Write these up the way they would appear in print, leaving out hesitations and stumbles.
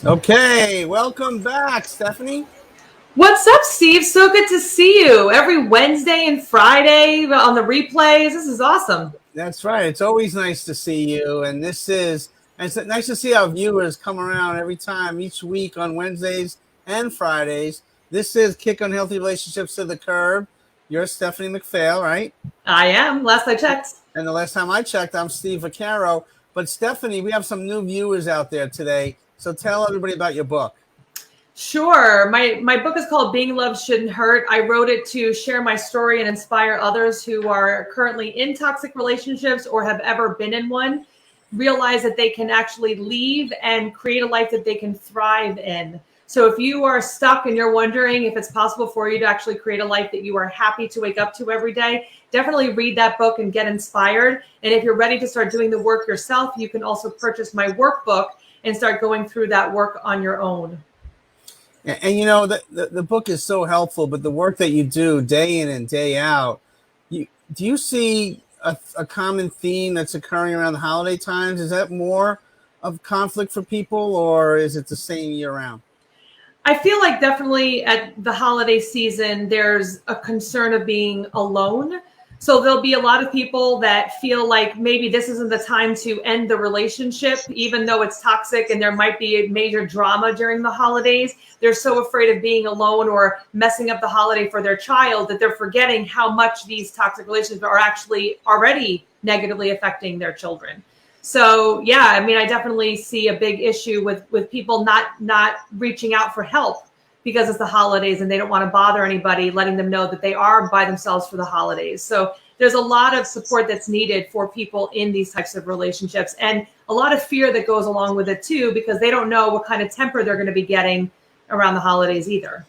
Okay, welcome back, Stephanie. What's up, Steve? So good to see you every Wednesday and Friday on the replays. This is awesome. That's right. It's always nice to see you, and it's nice to see our viewers come around every time, each week on Wednesdays and Fridays. This is Kick Unhealthy Relationships to the Curb. You're Stephanie McPhail, right? I am, last I checked. And the last time I checked, I'm Steve Vaccaro. But Stephanie, we have some new viewers out there today, so tell everybody about your book. Sure. My book is called Being Loved Shouldn't Hurt. I wrote it to share my story and inspire others who are currently in toxic relationships or have ever been in one, realize that they can actually leave and create a life that they can thrive in. So if you are stuck and you're wondering if it's possible for you to actually create a life that you are happy to wake up to every day, definitely read that book and get inspired. And if you're ready to start doing the work yourself, you can also purchase my workbook and start going through that work on your own. And you know, the book is so helpful, but the work that you do day in and day out, do you see a common theme that's occurring around the holiday times? Is that more of conflict for people, or is it the same year round? I feel like definitely at the holiday season, there's a concern of being alone. So there'll be a lot of people that feel like maybe this isn't the time to end the relationship, even though it's toxic and there might be a major drama during the holidays. They're so afraid of being alone or messing up the holiday for their child that they're forgetting how much these toxic relationships are actually already negatively affecting their children. So yeah, I mean, I definitely see a big issue with people not reaching out for help because it's the holidays and they don't want to bother anybody, letting them know that they are by themselves for the holidays. So there's a lot of support that's needed for people in these types of relationships, and a lot of fear that goes along with it too, because they don't know what kind of temper they're going to be getting around the holidays either.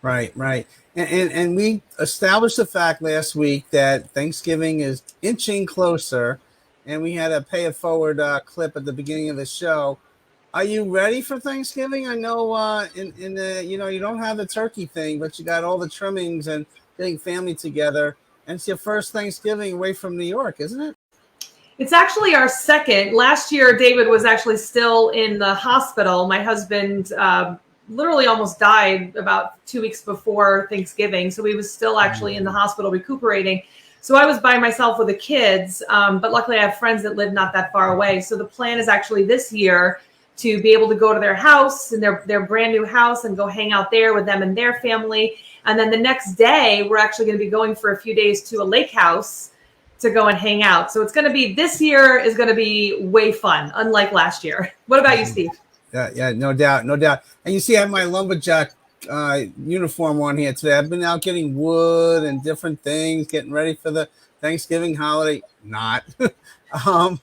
Right, right. And we established the fact last week that Thanksgiving is inching closer, and we had a pay it forward clip at the beginning of the show. Are you ready for Thanksgiving? I know in the you don't have the turkey thing, but you got all the trimmings and getting family together. And it's your first Thanksgiving away from New York, isn't it? It's actually our second. Last year, David was actually still in the hospital. My husband literally almost died about 2 weeks before Thanksgiving. So he was still actually in the hospital recuperating. So I was by myself with the kids. But luckily, I have friends that live not that far away. So the plan is actually this year to be able to go to their house and their brand new house and go hang out there with them and their family. And then the next day, we're actually going to be going for a few days to a lake house to go and hang out. So it's going to be, this year is going to be way fun, unlike last year. What about you, Steve? Yeah, no doubt, no doubt. And you see, I have my lumberjack uniform on here today. I've been out getting wood and different things, getting ready for the Thanksgiving holiday. Not, um,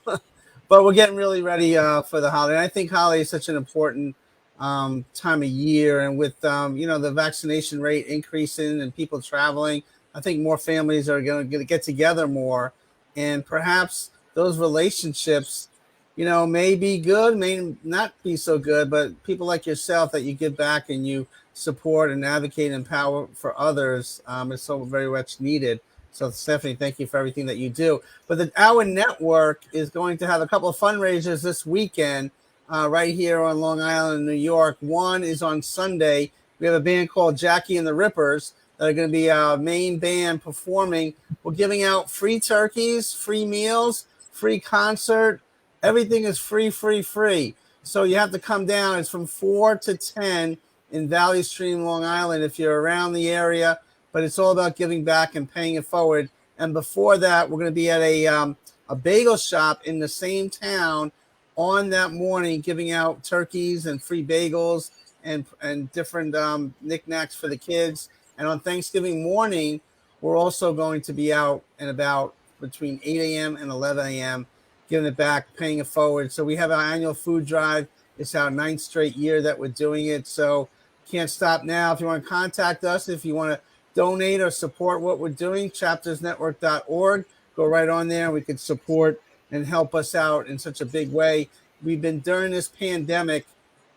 but we're getting really ready for the holiday. And I think holiday is such an important time of year, and with the vaccination rate increasing and people traveling, I think more families are going to get together more, and perhaps those relationships, may be good, may not be so good, but people like yourself that you give back and you support and advocate and empower for others is so very much needed. So Stephanie, thank you for everything that you do. But our network is going to have a couple of fundraisers this weekend right here on Long Island, New York. One is on Sunday. We have a band called Jackie and the Rippers that are going to be our main band performing. We're giving out free turkeys, free meals, free concert. Everything is free, free, free. So you have to come down. It's from 4 to 10 in Valley Stream, Long Island, if you're around the area. But it's all about giving back and paying it forward. And before that, we're going to be at a bagel shop in the same town on that morning, giving out turkeys and free bagels and different knickknacks for the kids. And on Thanksgiving morning, we're also going to be out and about between 8 a.m. and 11 a.m., giving it back, paying it forward. So we have our annual food drive. It's our 9th straight year that we're doing it. So can't stop now. If you want to contact us, if you want to donate or support what we're doing, chaptersnetwork.org, go right on there. We could support and help us out in such a big way. We've been, during this pandemic,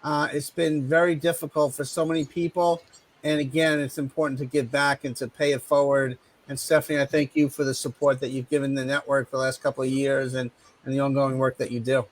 it's been very difficult for so many people. And again, it's important to give back and to pay it forward. And Stephanie, I thank you for the support that you've given the network for the last couple of years and the ongoing work that you do.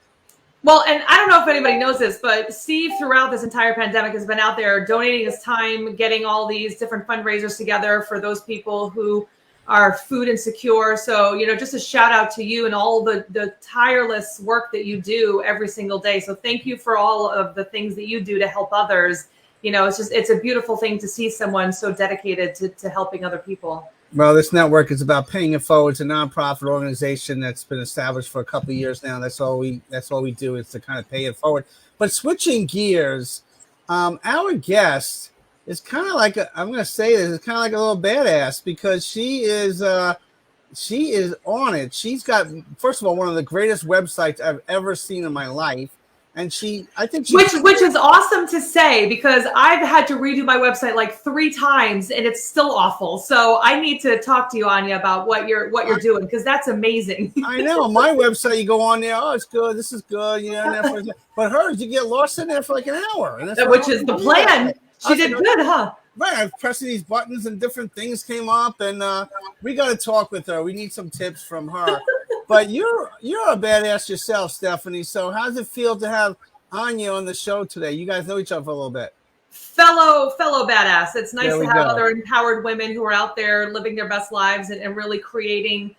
Well, and I don't know if anybody knows this, but Steve, throughout this entire pandemic, has been out there donating his time, getting all these different fundraisers together for those people who are food insecure. So, just a shout out to you and all the tireless work that you do every single day. So thank you for all of the things that you do to help others. It's a beautiful thing to see someone so dedicated to helping other people. Well, this network is about paying it forward. It's a nonprofit organization that's been established for a couple of years now. That's all we do is to kind of pay it forward. But switching gears, our guest is kind of like I'm going to say this, it's kind of like a little badass because she is on it. She's got, first of all, one of the greatest websites I've ever seen in my life. And I think which is awesome to say because I've had to redo my website like 3 times and it's still awful. So I need to talk to you, Ania, about what you're doing because that's amazing. I know my website. You go on there. Oh, it's good. This is good. But hers, you get lost in there for like an hour, and which is the plan. She did good, huh? Right. I was pressing these buttons and different things came up, and we got to talk with her. We need some tips from her. But you're a badass yourself, Stephanie. So how does it feel to have Ania on the show today? You guys know each other for a little bit. Fellow badass. It's nice to have other empowered women who are out there living their best lives and really creating,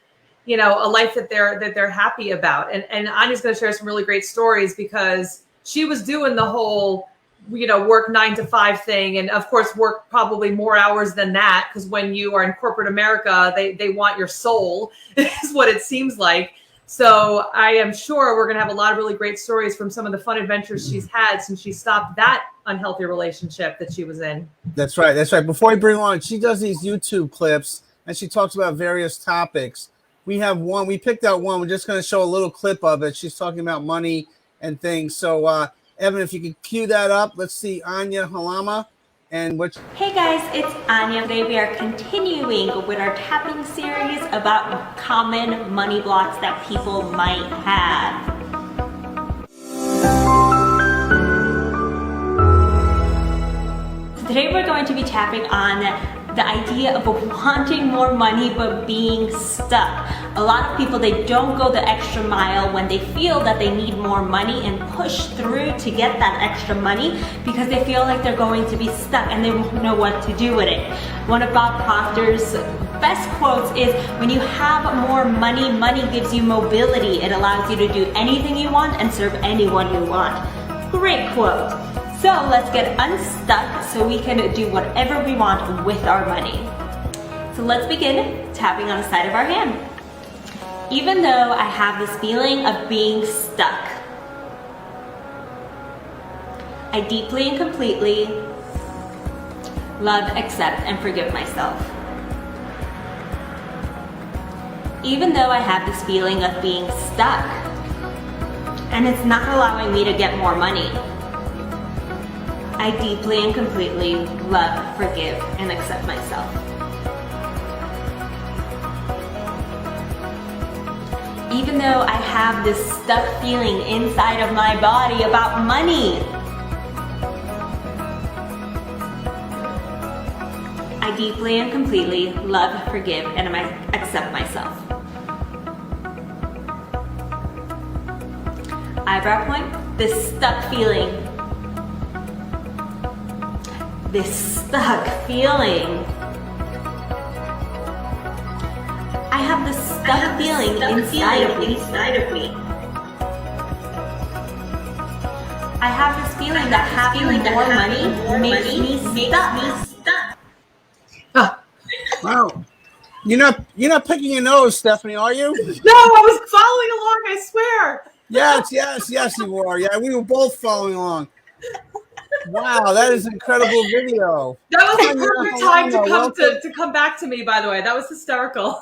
a life that they're happy about. And Ania's going to share some really great stories because she was doing the whole, work 9 to 5 thing. And of course, work probably more hours than that. Because when you are in corporate America, they want your soul is what it seems like. So I am sure we're going to have a lot of really great stories from some of the fun adventures she's had since she stopped that unhealthy relationship that she was in. That's right. Before we bring her on, she does these YouTube clips and she talks about various topics. We have one. We picked out one. We're just going to show a little clip of it. She's talking about money and things. So, Evan, if you could cue that up, let's see Ania Halama. Hey guys, it's Ania. Today we are continuing with our tapping series about common money blocks that people might have. Today we're going to be tapping on the idea of wanting more money but being stuck. A lot of people, they don't go the extra mile when they feel that they need more money and push through to get that extra money because they feel like they're going to be stuck and they won't know what to do with it. One of Bob Proctor's best quotes is, when you have more money, money gives you mobility. It allows you to do anything you want and serve anyone you want. Great quote. So let's get unstuck so we can do whatever we want with our money. So let's begin tapping on the side of our hand. Even though I have this feeling of being stuck, I deeply and completely love, accept, and forgive myself. Even though I have this feeling of being stuck, and it's not allowing me to get more money, I deeply and completely love, forgive, and accept myself. Even though I have this stuck feeling inside of my body about money, I deeply and completely love, forgive, and accept myself. Eyebrow point, this stuck feeling. I have this stuck feeling inside of me. I have this feeling that having more money makes me stuck. Oh. Wow. You're not picking your nose, Stephanie, are you? No, I was following along, I swear. Yes, you were. Yeah, we were both following along. Wow, that is an incredible video. That was the perfect time to come back to me, by the way. That was hysterical.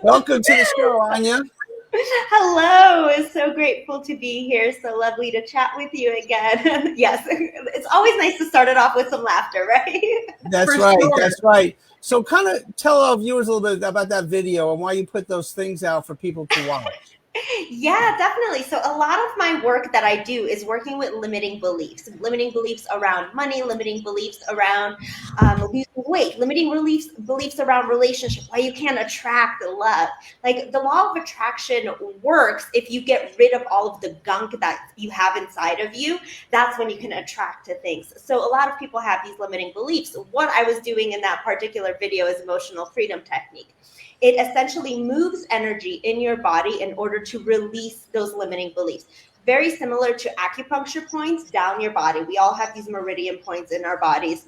Welcome to the show, Ania. Hello, it's so grateful to be here. So lovely to chat with you again. Yes, it's always nice to start it off with some laughter, right? That's right. So kind of tell our viewers a little bit about that video and why you put those things out for people to watch. Yeah, definitely. So a lot of my work that I do is working with limiting beliefs around money, limiting beliefs around losing weight, limiting beliefs around relationship, why you can't attract love. Like the law of attraction works if you get rid of all of the gunk that you have inside of you. That's when you can attract to things. So a lot of people have these limiting beliefs. What I was doing in that particular video is emotional freedom technique. It essentially moves energy in your body in order to release those limiting beliefs. Very similar to acupuncture points down your body. We all have these meridian points in our bodies.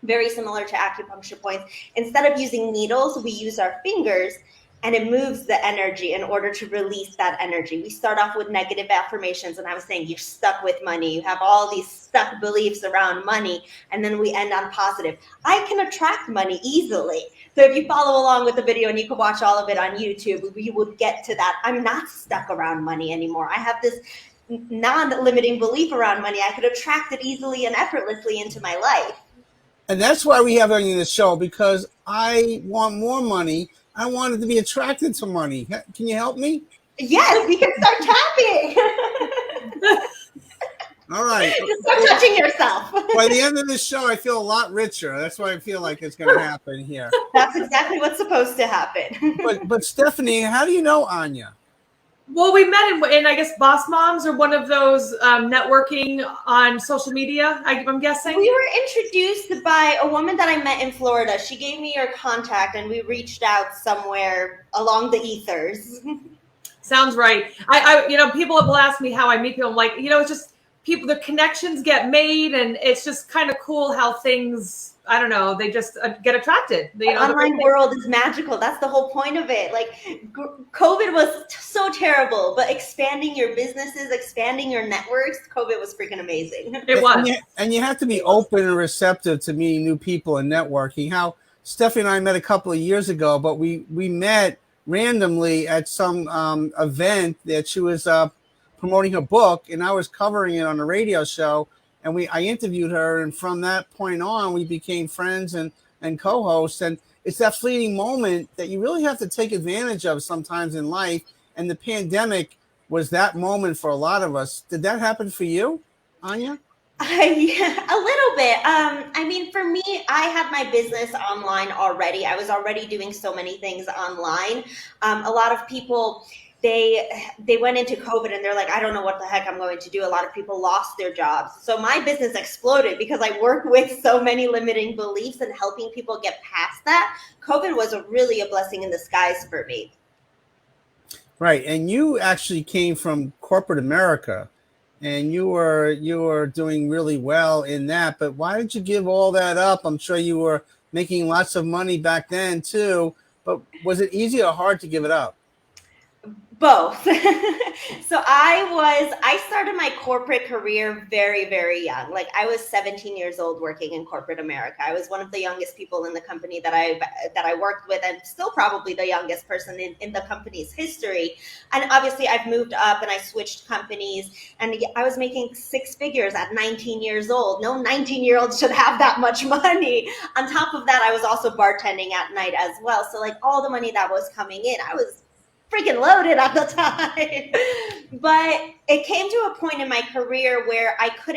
Very similar to acupuncture points. Instead of using needles, we use our fingers, and it moves the energy in order to release that energy. We start off with negative affirmations, and I was saying you're stuck with money. You have all these stuck beliefs around money, and then we end on positive. I can attract money easily. So if you follow along with the video, and you can watch all of it on YouTube, you would get to that. I'm not stuck around money anymore. I have this non-limiting belief around money. I could attract it easily and effortlessly into my life. And that's why we have her in the show, because I want more money. I wanted to be attracted to money. Can you help me? Yes, we can start tapping. All right. Just start touching yourself. By the end of the show, I feel a lot richer. That's why I feel like it's going to happen here. That's exactly what's supposed to happen. But Stephanie, how do you know Ania? Well, we met in I guess Boss Moms, or one of those networking on social media, I'm guessing. We were introduced by a woman that I met in Florida. She gave me your contact, and we reached out somewhere along the ethers. Sounds right. I people will ask me how I meet people. I'm like, it's just people, the connections get made, and it's just kind of cool how things, I don't know, they just get attracted. The online world is magical. That's the whole point of it. Like COVID was so terrible, but expanding your businesses, expanding your networks, COVID was freaking amazing. It was. And you have to be open and receptive to meeting new people and networking. How Stephanie and I met a couple of years ago, but we met randomly at some event that she was promoting her book, and I was covering it on a radio show. And I interviewed her, and from that point on, we became friends and co-hosts. And it's that fleeting moment that you really have to take advantage of sometimes in life. And the pandemic was that moment for a lot of us. Did that happen for you, Ania? Yeah, a little bit. I mean, for me, I had my business online already. I was already doing so many things online. A lot of people, they went into COVID and they're like, I don't know what the heck I'm going to do. A lot of people lost their jobs. So my business exploded because I work with so many limiting beliefs and helping people get past that. COVID was really a blessing in disguise for me. Right. And you actually came from corporate America, and you were doing really well in that. But why did you give all that up? I'm sure you were making lots of money back then too. But was it easy or hard to give it up? Both. So I started my corporate career very, very young. Like I was 17 years old working in corporate America. I was one of the youngest people in the company that I worked with, and still probably the youngest person in the company's history. And obviously I've moved up and I switched companies, and I was making six figures at 19 years old. No 19-year-old should have that much money. On top of that, I was also bartending at night as well. So like all the money that was coming in, I was freaking loaded at the time. But it came to a point in my career where I could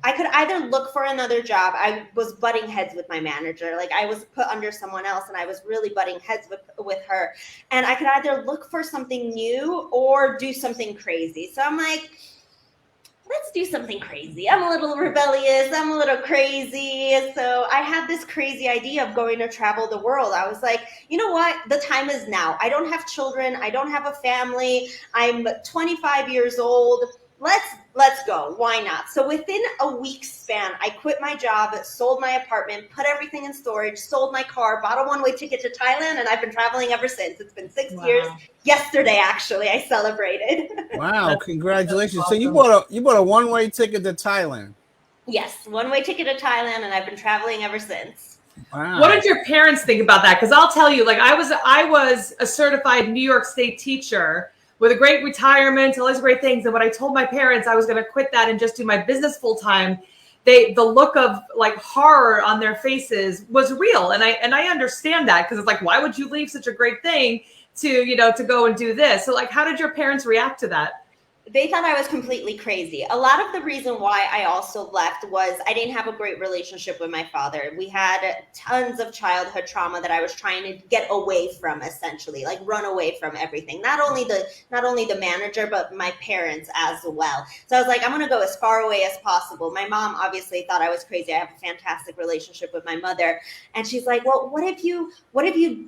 either look for another job. I was butting heads with my manager. Like I was put under someone else, and I was really butting heads with her. And I could either look for something new or do something crazy. So I'm like, let's do something crazy. I'm a little rebellious. I'm a little crazy. So I had this crazy idea of going to travel the world. I was like, you know what? The time is now. I don't have children. I don't have a family. I'm 25 years old. Let's go. Why not? So within a week's span, I quit my job, sold my apartment, put everything in storage, sold my car, bought a one-way ticket to Thailand, and I've been traveling ever since. It's been 6 years. Yesterday, actually, I celebrated. Wow! Congratulations! Awesome. So you bought a one-way ticket to Thailand. Yes, one-way ticket to Thailand, and I've been traveling ever since. Wow. What did your parents think about that? Because I'll tell you, like I was a certified New York State teacher with a great retirement, all these great things. And when I told my parents I was going to quit that and just do my business full time, the look of like horror on their faces was real. And I understand that, because it's like, why would you leave such a great thing to go and do this. So like, how did your parents react to that? They thought I was completely crazy. A lot of the reason why I also left was I didn't have a great relationship with my father. We had tons of childhood trauma that I was trying to get away from, essentially, like run away from everything. Not only the manager, but my parents as well. So I was like, I'm going to go as far away as possible. My mom obviously thought I was crazy. I have a fantastic relationship with my mother. And she's like, well, what if you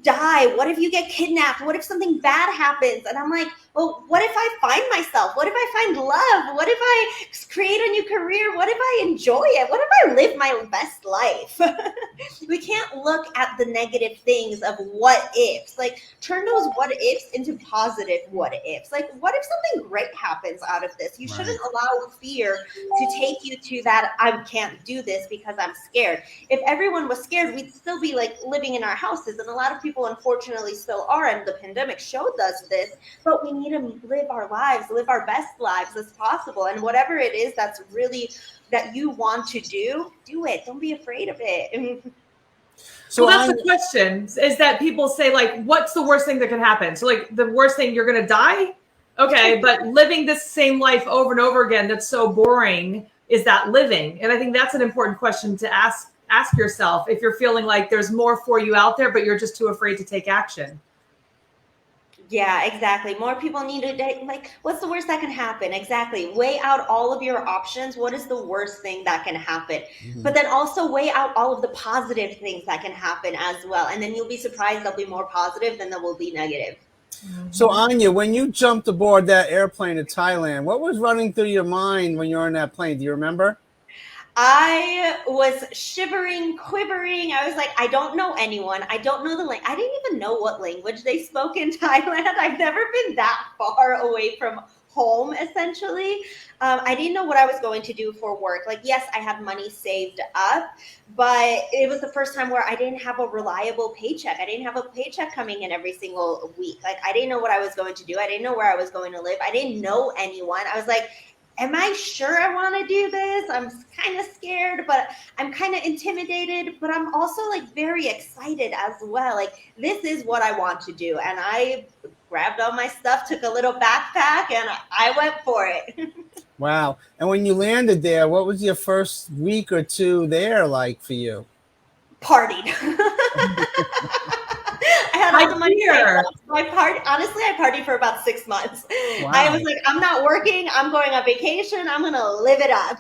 die? What if you get kidnapped? What if something bad happens? And I'm like, well, what if I find myself? What if I find love? What if I create a new career? What if I enjoy it? What if I live my best life? We can't look at the negative things of what ifs. Like, turn those what ifs into positive what ifs. Like, what if something great happens out of this? You shouldn't allow fear to take you to that, I can't do this because I'm scared. If everyone was scared, we'd still be like living in our houses. And a lot of people, unfortunately, still are. And the pandemic showed us this. But we need to live our lives, live our best lives as possible. And whatever it is that's really that you want to do it. Don't be afraid of it. So that's the question, is that people say, like, what's the worst thing that can happen? So like the worst thing, you're going to die. Okay. But living this same life over and over again, that's so boring. Is that living? And I think that's an important question to ask yourself if you're feeling like there's more for you out there, but you're just too afraid to take action. Yeah, exactly. More people need to, like, what's the worst that can happen? Exactly. Weigh out all of your options. What is the worst thing that can happen? Mm-hmm. But then also weigh out all of the positive things that can happen as well. And then you'll be surprised there'll be more positive than there will be negative. Mm-hmm. So Ania, when you jumped aboard that airplane to Thailand, what was running through your mind when you were on that plane? Do you remember? I was shivering, quivering. I was like, I don't know anyone. I don't know the language. I didn't even know what language they spoke in Thailand. I've never been that far away from home, essentially. I didn't know what I was going to do for work. Like, yes, I had money saved up, but it was the first time where I didn't have a reliable paycheck. I didn't have a paycheck coming in every single week. Like, I didn't know what I was going to do. I didn't know where I was going to live. I didn't know anyone. I was like, am I sure I want to do this? I'm kind of scared, but I'm kind of intimidated, but I'm also like very excited as well. Like, this is what I want to do. And I grabbed all my stuff, took a little backpack, and I went for it. Wow. And when you landed there, what was your first week or two there like for you? Partied. I had all the money. I partied for about 6 months. Wow. I was like, I'm not working. I'm going on vacation. I'm going to live it up.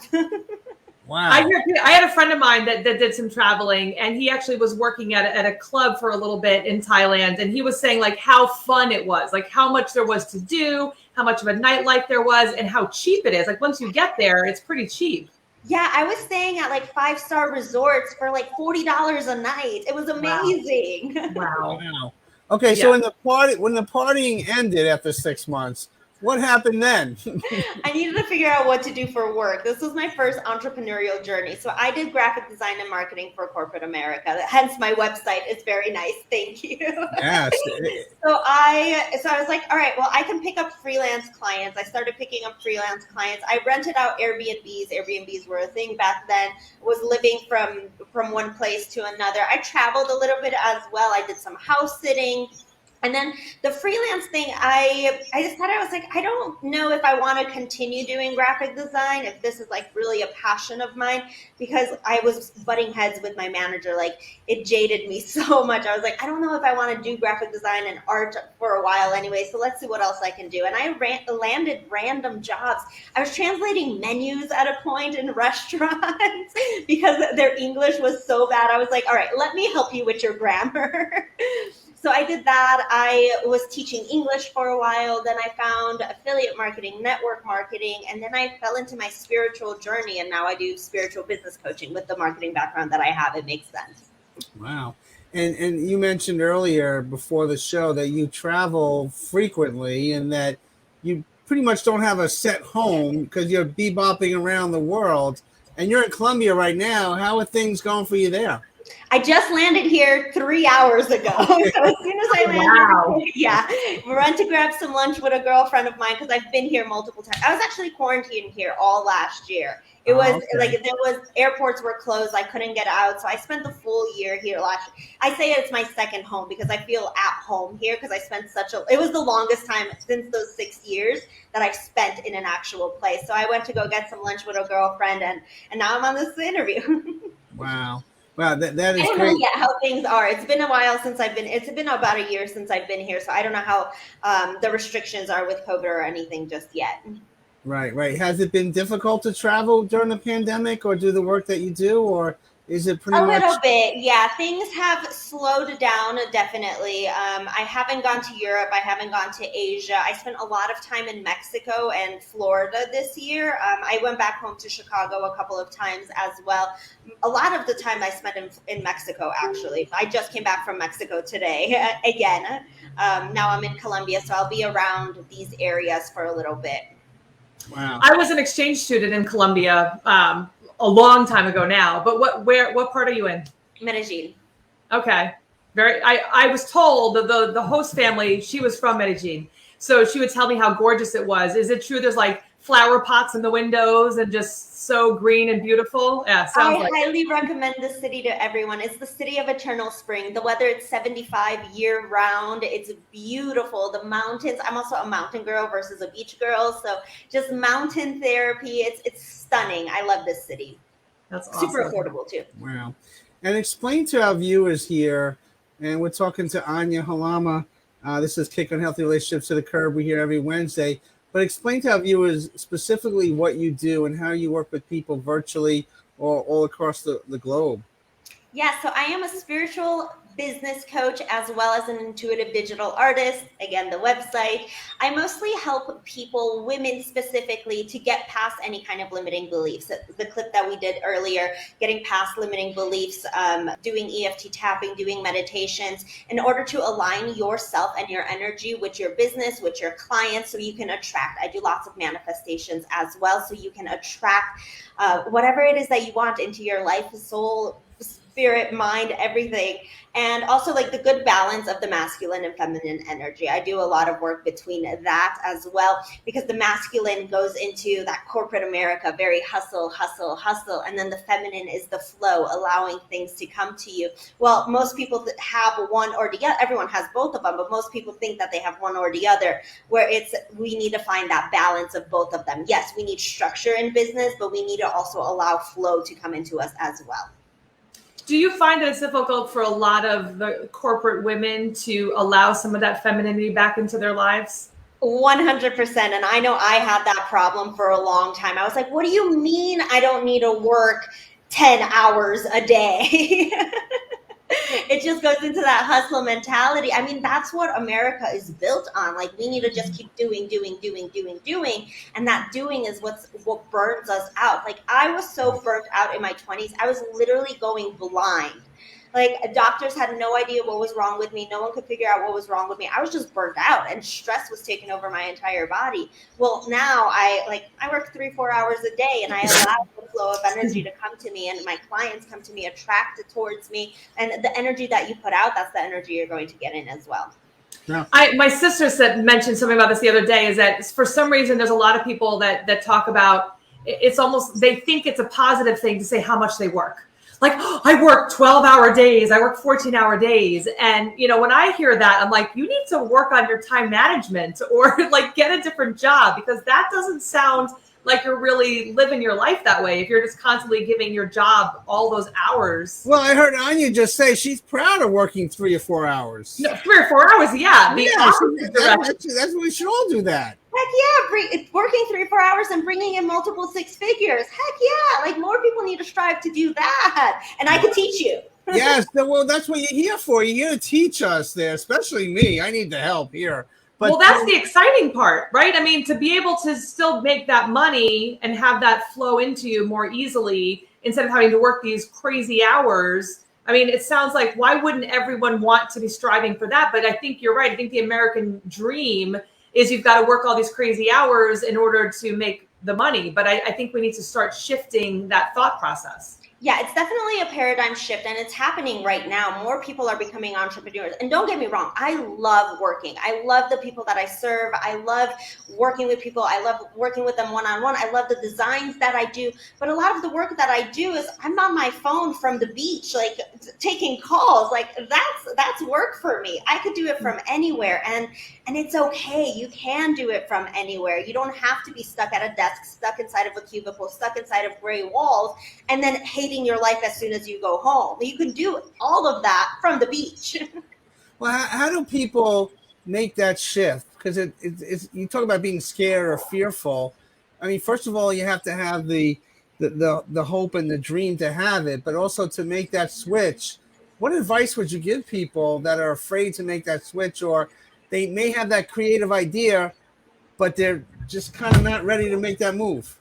Wow. I had a friend of mine that did some traveling, and he actually was working at a club for a little bit in Thailand. And he was saying like how fun it was, like how much there was to do, how much of a nightlife there was, and how cheap it is. Like once you get there, it's pretty cheap. Yeah, I was staying at like 5-star resorts for like $40 a night. It was amazing. Wow. Okay, so when the partying ended after 6 months, what happened then? I needed to figure out what to do for work. This was my first entrepreneurial journey. So I did graphic design and marketing for corporate America. Hence my website. It's very nice. Thank you. Yes. So I was like, all right, well, I can pick up freelance clients. I started picking up freelance clients. I rented out Airbnbs. Airbnbs were a thing back then. Was living from one place to another. I traveled a little bit as well. I did some house sitting. And then the freelance thing, I decided, I was like, I don't know if I want to continue doing graphic design, if this is like really a passion of mine, because I was butting heads with my manager. Like, it jaded me so much. I was like, I don't know if I want to do graphic design and art for a while anyway, so let's see what else I can do. And I landed random jobs. I was translating menus at a point in restaurants because their English was so bad. I was like, all right, let me help you with your grammar. So I did that. I was teaching English for a while. Then I found affiliate marketing, network marketing, and then I fell into my spiritual journey. And now I do spiritual business coaching with the marketing background that I have. It makes sense. Wow. And you mentioned earlier before the show that you travel frequently and that you pretty much don't have a set home because you're bebopping around the world. And you're in Colombia right now. How are things going for you there? I just landed here 3 hours ago. So as soon as I landed, we went to grab some lunch with a girlfriend of mine because I've been here multiple times. I was actually quarantined here all last year. It was okay. like airports were closed. I couldn't get out. So I spent the full year here. I say it's my second home because I feel at home here because I spent it was the longest time since those 6 years that I've spent in an actual place. So I went to go get some lunch with a girlfriend and now I'm on this interview. Wow. Wow, that I is don't know great. yet how things are. It's been a while since it's been about a year since I've been here. So I don't know how the restrictions are with COVID or anything just yet. Right, right. Has it been difficult to travel during the pandemic or do the work that you do, or is it pretty A much? little bit, yeah. Things have slowed down, definitely. I haven't gone to Europe. I haven't gone to Asia. I spent a lot of time in Mexico and Florida this year. I went back home to Chicago a couple of times as well. A lot of the time I spent in Mexico, actually. I just came back from Mexico today again. Now I'm in Colombia, so I'll be around these areas for a little bit. Wow. I was an exchange student in Colombia a long time ago now. But what part are you in? Medellin. Okay. I was told that the host family, she was from Medellin. So she would tell me how gorgeous it was. Is it true there's like flower pots in the windows and just so green and beautiful? Yeah, sounds I like highly recommend this city to everyone. It's the city of eternal spring. The weather, it's 75 year round. It's beautiful. The mountains. I'm also a mountain girl versus a beach girl. So just mountain therapy. It's stunning. I love this city. that's awesome. Super affordable too. Wow. And explain to our viewers here, and we're talking to Ania Halama. This is Kick on Healthy Relationships to the Curb. We're here every Wednesday. But explain to our viewers specifically what you do and how you work with people virtually or all across the globe. Yeah, so I am a spiritual business coach as well as an intuitive digital artist. Again, the website. I mostly help people, women specifically, to get past any kind of limiting beliefs. The clip that we did earlier, getting past limiting beliefs, doing EFT tapping, doing meditations in order to align yourself and your energy with your business, with your clients, so you can attract. I do lots of manifestations as well, so you can attract whatever it is that you want into your life, soul, spirit, mind, everything. And also like the good balance of the masculine and feminine energy. I do a lot of work between that as well, because the masculine goes into that corporate America, very hustle, hustle, hustle. And then the feminine is the flow, allowing things to come to you. Well, most people have one or the other. Everyone has both of them, but most people think that they have one or the other, where we need to find that balance of both of them. Yes, we need structure in business, but we need to also allow flow to come into us as well. Do you find that it's difficult for a lot of the corporate women to allow some of that femininity back into their lives? 100%. And I know I had that problem for a long time. I was like, what do you mean I don't need to work 10 hours a day? It just goes into that hustle mentality. I mean, that's what America is built on. Like, we need to just keep doing. And that doing is what burns us out. Like, I was so burnt out in my 20s. I was literally going blind. Like, doctors had no idea what was wrong with me. No one could figure out what was wrong with me. I was just burnt out, and stress was taking over my entire body. Well, now I work 3-4 hours a day, and I allow the flow of energy to come to me, and my clients come to me attracted towards me. And the energy that you put out, that's the energy you're going to get in as well. Yeah. My sister mentioned something about this the other day, is that for some reason there's a lot of people that talk about, it's almost, they think it's a positive thing to say how much they work. Like, oh, I work 12-hour days, I work 14-hour days. And, when I hear that, I'm like, you need to work on your time management or like get a different job, because that doesn't sound like you're really living your life that way if you're just constantly giving your job all those hours. Well, I heard Anya just say she's proud of working 3 or 4 hours. No, 3 or 4 hours, yeah. That's we should all do that. Heck yeah, working 3 or 4 hours and bringing in multiple 6 figures. Heck yeah, like more people need to strive to do that. And I can teach you. Yes, well, that's what you're here for. You're here to teach us there, especially me. I need the help here. But well, that's the exciting part, right? I mean, to be able to still make that money and have that flow into you more easily instead of having to work these crazy hours. I mean, it sounds like, why wouldn't everyone want to be striving for that? But I think you're right. I think the American dream is you've got to work all these crazy hours in order to make the money. But I think we need to start shifting that thought process. Yeah, it's definitely a paradigm shift, and it's happening right now. More people are becoming entrepreneurs. And don't get me wrong, I love working. I love the people that I serve. I love working with people. I love working with them one-on-one. I love the designs that I do. But a lot of the work that I do is I'm on my phone from the beach, like taking calls. Like that's work for me. I could do it from anywhere, and it's okay. You can do it from anywhere. You don't have to be stuck at a desk, stuck inside of a cubicle, stuck inside of gray walls, and then hating your life as soon as you go home. You can do all of that from the beach. Well, how do people make that shift? Because it's you talk about being scared or fearful. I mean, first of all, you have to have the hope and the dream to have it, but also to make that switch. What advice would you give people that are afraid to make that switch, or they may have that creative idea, but they're just kind of not ready to make that move?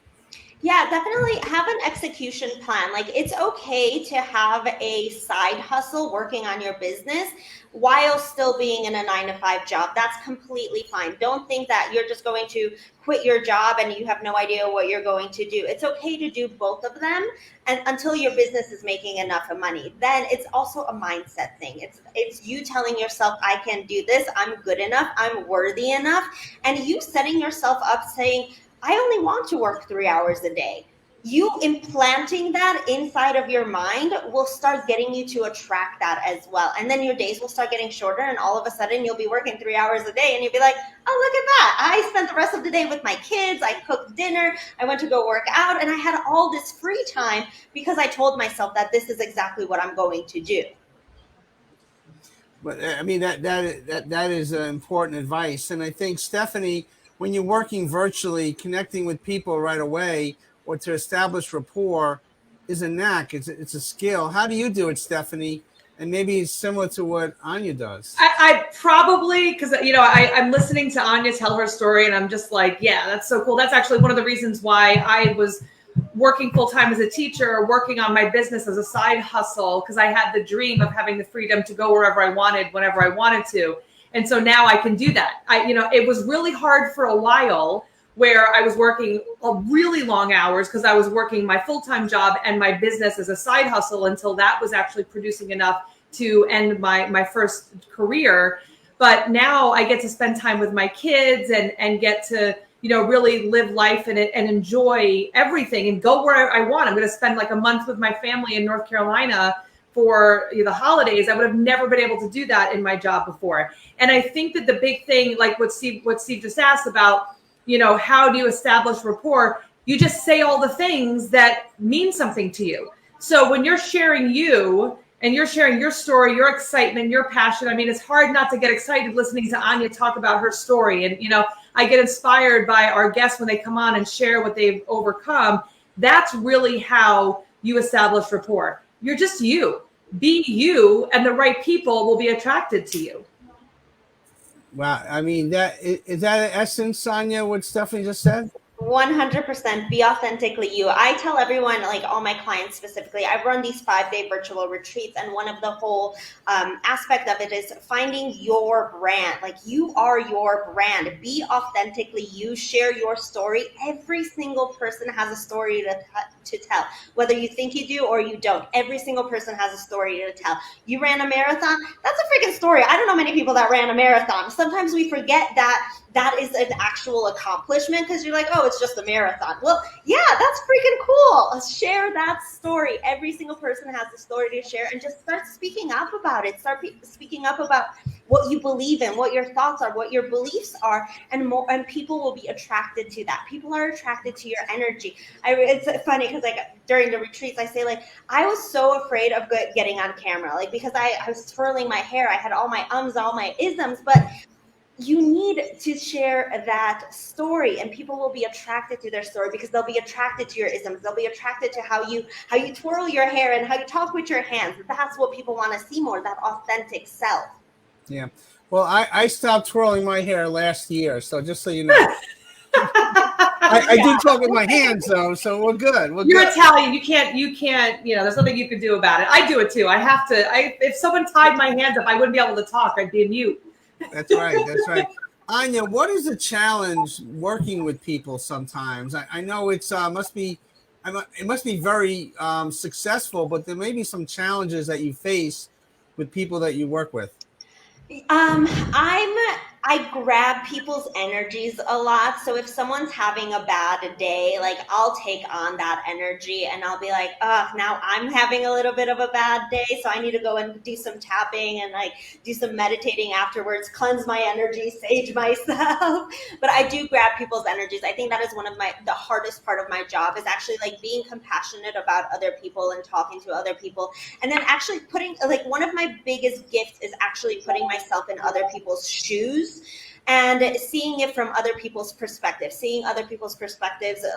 Yeah, definitely have an execution plan. Like, it's okay to have a side hustle working on your business while still being in a 9 to 5 job. That's completely fine. Don't think that you're just going to quit your job and you have no idea what you're going to do. It's okay to do both of them, and until your business is making enough money. Then it's also a mindset thing. It's you telling yourself, I can do this, I'm good enough, I'm worthy enough, and you setting yourself up saying, I only want to work 3 hours a day. You implanting that inside of your mind will start getting you to attract that as well. And then your days will start getting shorter, and all of a sudden you'll be working 3 hours a day and you'll be like, oh, look at that. I spent the rest of the day with my kids. I cooked dinner. I went to go work out, and I had all this free time because I told myself that this is exactly what I'm going to do. But I mean that is important advice, and I think Stephanie, when you're working virtually, connecting with people right away or to establish rapport is a knack. It's a skill. How do you do it, Stephanie? And maybe it's similar to what Ania does. I probably, because I'm listening to Ania tell her story, and I'm just like, yeah, that's so cool. That's actually one of the reasons why I was working full time as a teacher, working on my business as a side hustle, because I had the dream of having the freedom to go wherever I wanted, whenever I wanted to. And so now I can do that. It was really hard for a while where I was working really long hours because I was working my full-time job and my business as a side hustle until that was actually producing enough to end my first career. But now I get to spend time with my kids and get to, really live life and enjoy everything and go where I want. I'm going to spend like a month with my family in North Carolina for the holidays. I would have never been able to do that in my job before. And I think that the big thing, like what Steve just asked about, how do you establish rapport? You just say all the things that mean something to you. So when you're sharing you and you're sharing your story, your excitement, your passion, I mean, it's hard not to get excited listening to Ania talk about her story. And, I get inspired by our guests when they come on and share what they've overcome. That's really how you establish rapport. You're just you. Be you, and the right people will be attracted to you. Wow. I mean, is that an essence, Ania, what Stephanie just said? 100% be authentically you. I tell everyone, like all my clients specifically, I run these 5-day virtual retreats, and one of the whole aspect of it is finding your brand. Like, you are your brand. Be authentically you. Share your story. Every single person has a story to tell, whether you think you do or you don't. Every single person has a story to tell. You ran a marathon. That's a freaking story. I don't know many people that ran a marathon. Sometimes we forget that is an actual accomplishment because you're like, oh, it's just a marathon. Well, yeah, that's freaking cool. Share that story. Every single person has a story to share, and just start speaking up about it. Start speaking up about what you believe in, what your thoughts are, what your beliefs are, and people will be attracted to that. People are attracted to your energy. It's funny because like during the retreats, I say like, I was so afraid of getting on camera, like because I was twirling my hair. I had all my ums, all my isms, but you need to share that story, and people will be attracted to their story because they'll be attracted to your isms. They'll be attracted to how you twirl your hair and how you talk with your hands. That's what people want to see more, that authentic self. Yeah. Well, I stopped twirling my hair last year, so just so you know. I do talk with my hands though, so we're good. You're Italian. You can't, there's nothing you can do about it. I do it too. If someone tied my hands up, I wouldn't be able to talk. I'd be mute. That's right. Ania, what is the challenge working with people sometimes? I know it's must be it must be very successful, but there may be some challenges that you face with people that you work with. I grab people's energies a lot. So if someone's having a bad day, like I'll take on that energy and I'll be like, oh, now I'm having a little bit of a bad day. So I need to go and do some tapping and like do some meditating afterwards, cleanse my energy, sage myself. But I do grab people's energies. I think that is one of the hardest part of my job is actually like being compassionate about other people and talking to other people. And then actually putting, like, one of my biggest gifts is actually putting myself in other people's shoes and seeing it from other people's perspectives,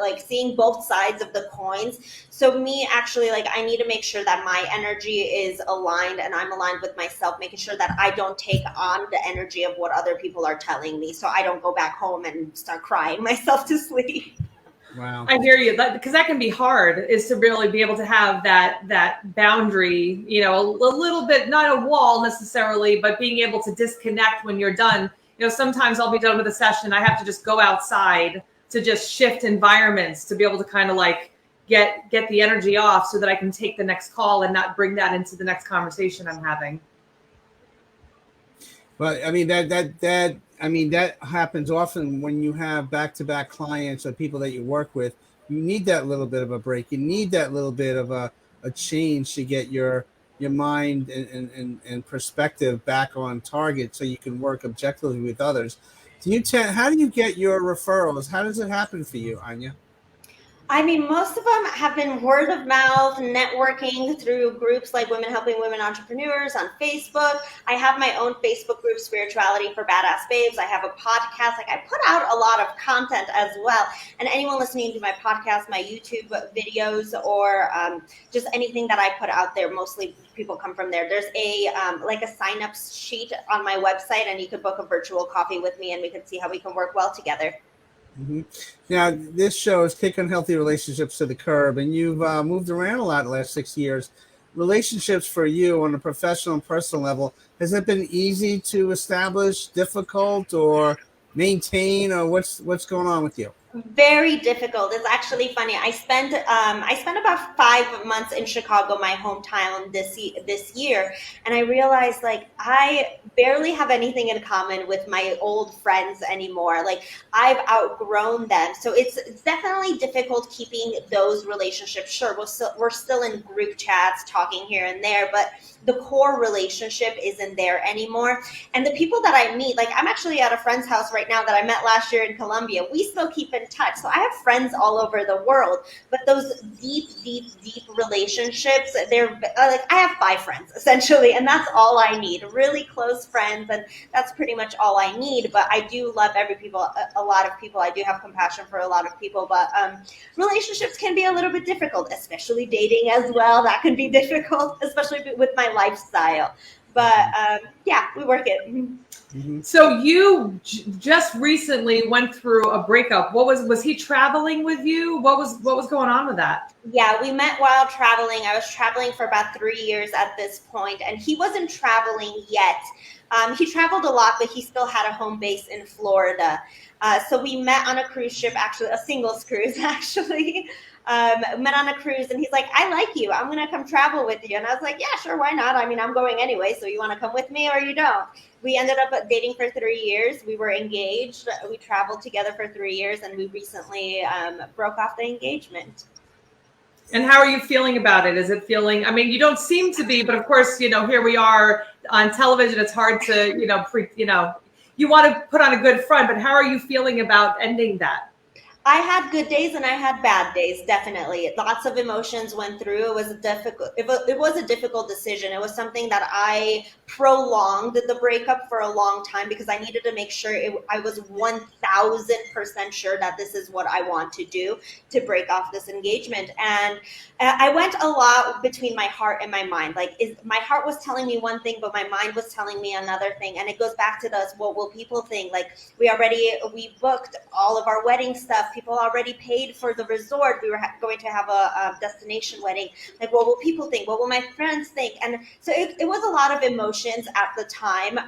like seeing both sides of the coins. So me actually, like, I need to make sure that my energy is aligned and I'm aligned with myself, making sure that I don't take on the energy of what other people are telling me, so I don't go back home and start crying myself to sleep. Wow. I hear you, because that can be hard, is to really be able to have that boundary, you know, a little bit, not a wall necessarily, but being able to disconnect when you're done. You know, sometimes I'll be done with a session. I have to just go outside to just shift environments to be able to kind of like get the energy off so that I can take the next call and not bring that into the next conversation I'm having. But I mean, that happens often when you have back-to-back clients or people that you work with. You need that little bit of a break. You need that little bit of a change to get your mind and perspective back on target so you can work objectively with others. How do you get your referrals? How does it happen for you, Ania? I mean, most of them have been word of mouth, networking through groups like Women Helping Women Entrepreneurs on Facebook. I have my own Facebook group, Spirituality for Badass Babes. I have a podcast. Like, I put out a lot of content as well. And anyone listening to my podcast, my YouTube videos, or just anything that I put out there, mostly people come from there. There's a sign-up sheet on my website, and you can book a virtual coffee with me, and we can see how we can work well together. Mm-hmm. Now, this show is Kick Unhealthy Relationships to the Curb, and you've moved around a lot the last 6 years. Relationships for you on a professional and personal level, has it been easy to establish, difficult, or maintain, or what's going on with you? Very difficult. It's actually funny. I spent about 5 months in Chicago, my hometown, this year, and I realized, like, I barely have anything in common with my old friends anymore. Like, I've outgrown them, so it's definitely difficult keeping those relationships. Sure, we're still in group chats, talking here and there, but the core relationship isn't there anymore. And the people that I meet, like, I'm actually at a friend's house right now that I met last year in Colombia. We still keep in touch. So I have friends all over the world, but those deep relationships, they're like, I have 5 friends essentially, and that's all I need. Really close friends, and that's pretty much all I need. But I do love a lot of people. I do have compassion for a lot of people, but relationships can be a little bit difficult, especially dating as well. That can be difficult, especially with my lifestyle. But yeah, we work it. Mm-hmm. So you just recently went through a breakup. Was he traveling with you? What was going on with that? Yeah, we met while traveling. I was traveling for about 3 years at this point, and he wasn't traveling yet. He traveled a lot, but he still had a home base in Florida. So we met on a cruise ship, actually a singles cruise, actually. Met on a cruise, and he's like, I like you, I'm gonna come travel with you. And I was like, yeah, sure, why not? I mean, I'm going anyway, so you want to come with me or you don't? We ended up dating for 3 years. We were engaged. We traveled together for 3 years, and we recently broke off the engagement. And how are you feeling about it? Is it feeling, I mean, you don't seem to be, but of course, you know, here we are on television. It's hard to, you know, you want to put on a good front, but how are you feeling about ending that? I had good days and I had bad days, definitely. Lots of emotions went through. It was a difficult decision. It was something that I prolonged the breakup for a long time because I needed to make sure I was 1000% sure that this is what I want to do, to break off this engagement. And I went a lot between my heart and my mind. Like, my heart was telling me one thing, but my mind was telling me another thing. And it goes back to this, what will people think? Like, we booked all of our wedding stuff. People already paid for the resort. We were going to have a destination wedding. Like, what will people think? What will my friends think? And so it was a lot of emotions at the time.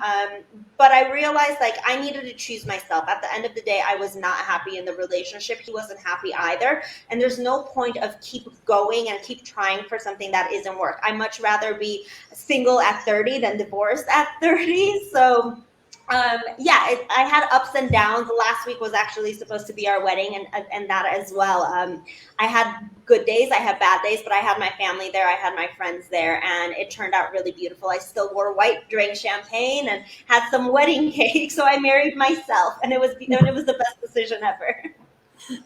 But I realized like I needed to choose myself. At the end of the day, I was not happy in the relationship. He wasn't happy either. And there's no point of keep going and keep trying for something that isn't work. I much rather be single at 30 than divorced at 30. So I had ups and downs. Last week was actually supposed to be our wedding, and that as well. I had good days, I had bad days, but I had my family there, I had my friends there, and it turned out really beautiful. I still wore white, drank champagne, and had some wedding cake. So I married myself, and it was the best decision ever.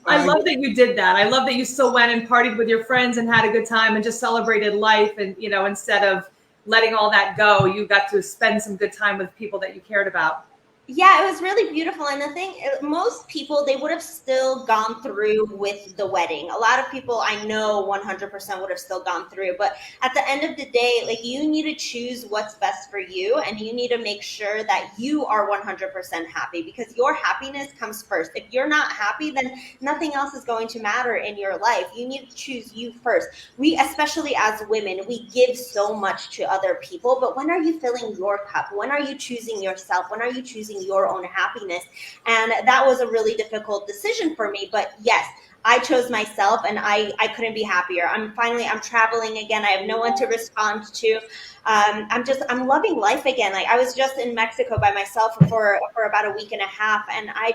I love that you did that. I love that you still went and partied with your friends and had a good time and just celebrated life. And, instead of letting all that go, you got to spend some good time with people that you cared about. Yeah, it was really beautiful. And the thing, most people, they would have still gone through with the wedding. A lot of people I know 100% would have still gone through. But at the end of the day, like, you need to choose what's best for you. And you need to make sure that you are 100% happy, because your happiness comes first. If you're not happy, then nothing else is going to matter in your life. You need to choose you first. We, especially as women, we give so much to other people. But when are you filling your cup? When are you choosing yourself? When are you choosing your own happiness? And that was a really difficult decision for me. But yes, I chose myself, and I couldn't be happier. I'm traveling again. I have no one to respond to. I'm loving life again. Like, I was just in Mexico by myself for about a week and a half, and I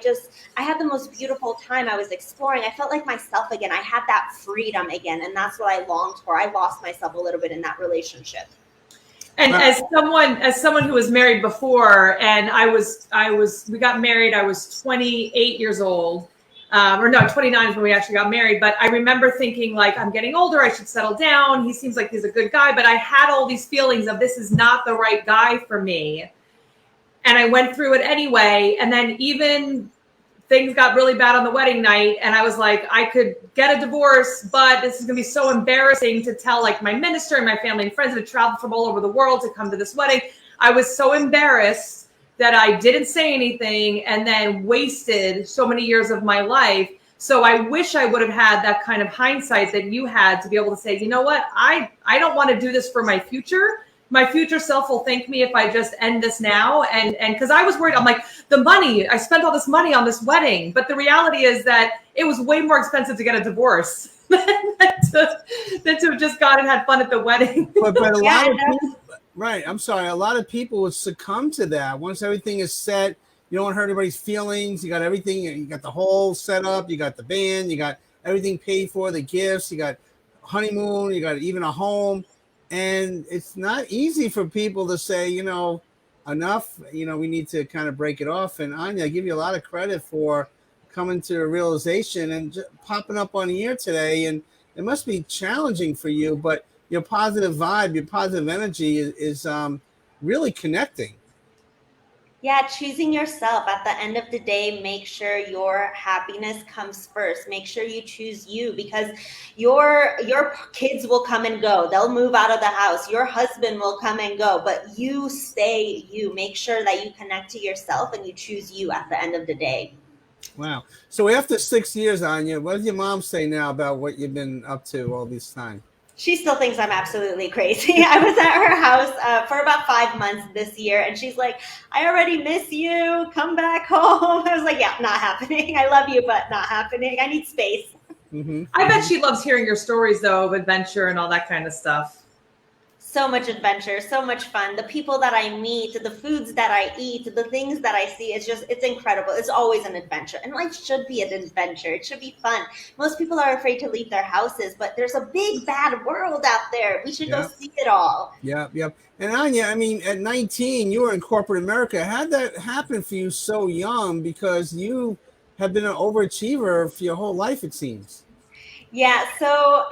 had the most beautiful time. I was exploring. I felt like myself again. I had that freedom again, and that's what I longed for. I lost myself a little bit in that relationship. And as someone who was married before, and we got married, I was 28 years old, 29 is when we actually got married. But I remember thinking, like, I'm getting older, I should settle down. He seems like he's a good guy, but I had all these feelings of this is not the right guy for me. And I went through it anyway. And then even things got really bad on the wedding night, and I was like, I could get a divorce, but this is going to be so embarrassing to tell, like, my minister and my family and friends that had traveled from all over the world to come to this wedding. I was so embarrassed that I didn't say anything, and then wasted so many years of my life. So I wish I would have had that kind of hindsight that you had, to be able to say, you know what, I don't want to do this for my future. My future self will thank me if I just end this now. And because I was worried, I'm like, the money, I spent all this money on this wedding. But the reality is that it was way more expensive to get a divorce than to have just gone and had fun at the wedding. But a lot of people, right, I'm sorry, a lot of people would succumb to that. Once everything is set, you don't want to hurt anybody's feelings. You got everything, you got the whole setup, you got the band, you got everything paid for, the gifts, you got honeymoon, you got even a home. And it's not easy for people to say, enough, we need to kind of break it off. And Ania, I give you a lot of credit for coming to a realization and just popping up on here today. And it must be challenging for you, but your positive vibe, your positive energy is really connecting. Yeah, choosing yourself. At the end of the day, make sure your happiness comes first. Make sure you choose you, because your kids will come and go. They'll move out of the house. Your husband will come and go, but you stay you. Make sure that you connect to yourself and you choose you at the end of the day. Wow. So after 6 years, Ania, what does your mom say now about what you've been up to all this time? She still thinks I'm absolutely crazy. I was at her house for about 5 months this year, and she's like, I already miss you. Come back home. I was like, yeah, not happening. I love you, but not happening. I need space. Mm-hmm. I bet she loves hearing your stories, though, of adventure and all that kind of stuff. So much adventure, so much fun. The people that I meet, the foods that I eat, the things that I see, it's incredible. It's always an adventure. And life should be an adventure. It should be fun. Most people are afraid to leave their houses, but there's a big, bad world out there. We should go see it all. Yep. And Ania, I mean, at 19, you were in corporate America. How'd that happen for you so young? Because you have been an overachiever for your whole life, it seems. Yeah, so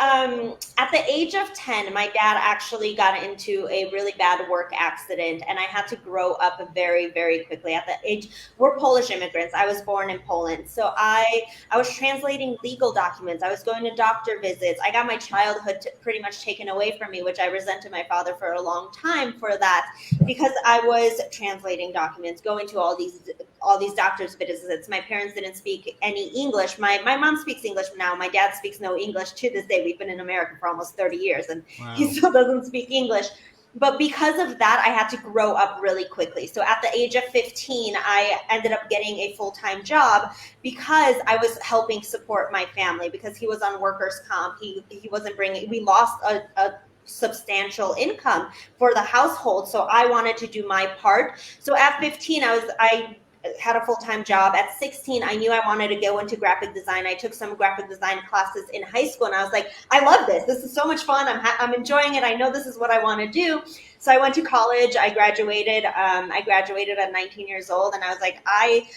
at the age of 10, my dad actually got into a really bad work accident, and I had to grow up very, very quickly. At the age, we're Polish immigrants. I was born in Poland. So I was translating legal documents. I was going to doctor visits. I got my childhood pretty much taken away from me, which I resented my father for a long time for that, because I was translating documents, going to all these all these doctor's visits. My parents didn't speak any English. My mom speaks English now. My dad speaks no English to this day. We've been in America for almost 30 years and he still doesn't speak English. But because of that, I had to grow up really quickly. So at the age of 15, I ended up getting a full-time job because I was helping support my family, because he was on workers' comp. He wasn't bringing, we lost a substantial income for the household. So I wanted to do my part. So at 15, I had a full-time job. At 16, I knew I wanted to go into graphic design. I took some graphic design classes in high school and I was like, I love this. This is so much fun. I'm enjoying it. I know this is what I want to do. So I went to college. I graduated. I graduated at 19 years old. And I was like, I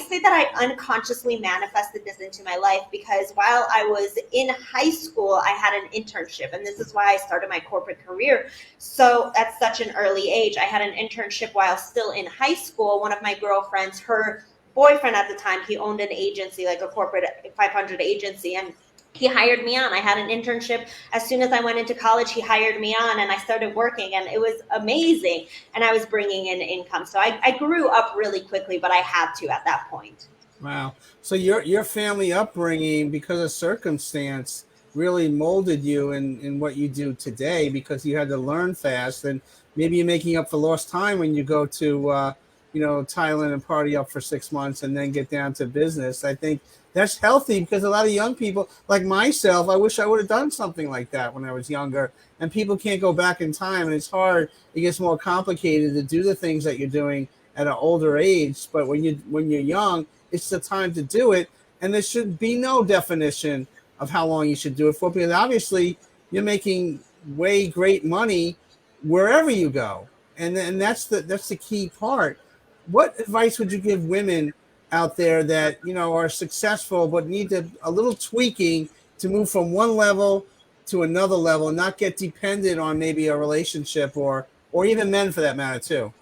say that I unconsciously manifested this into my life because while I was in high school, I had an internship. And this is why I started my corporate career. So at such an early age, I had an internship while still in high school. One of my girlfriends, her boyfriend at the time, he owned an agency, like a corporate 500 agency. And he hired me on. I had an internship. As soon as I went into college, he hired me on and I started working and it was amazing. And I was bringing in income. So I grew up really quickly, but I had to at that point. Wow. So your family upbringing, because of circumstance, really molded you in what you do today, because you had to learn fast, and maybe you're making up for lost time when you go to Thailand and party up for 6 months and then get down to business. I think that's healthy, because a lot of young people like myself, I wish I would have done something like that when I was younger, and people can't go back in time, and it's hard. It gets more complicated to do the things that you're doing at an older age. But when you're young, it's the time to do it. And there should be no definition of how long you should do it for, because obviously you're making way great money wherever you go. And that's the key part. What advice would you give women out there that, are successful but need a little tweaking to move from one level to another level and not get dependent on maybe a relationship, or even men for that matter too?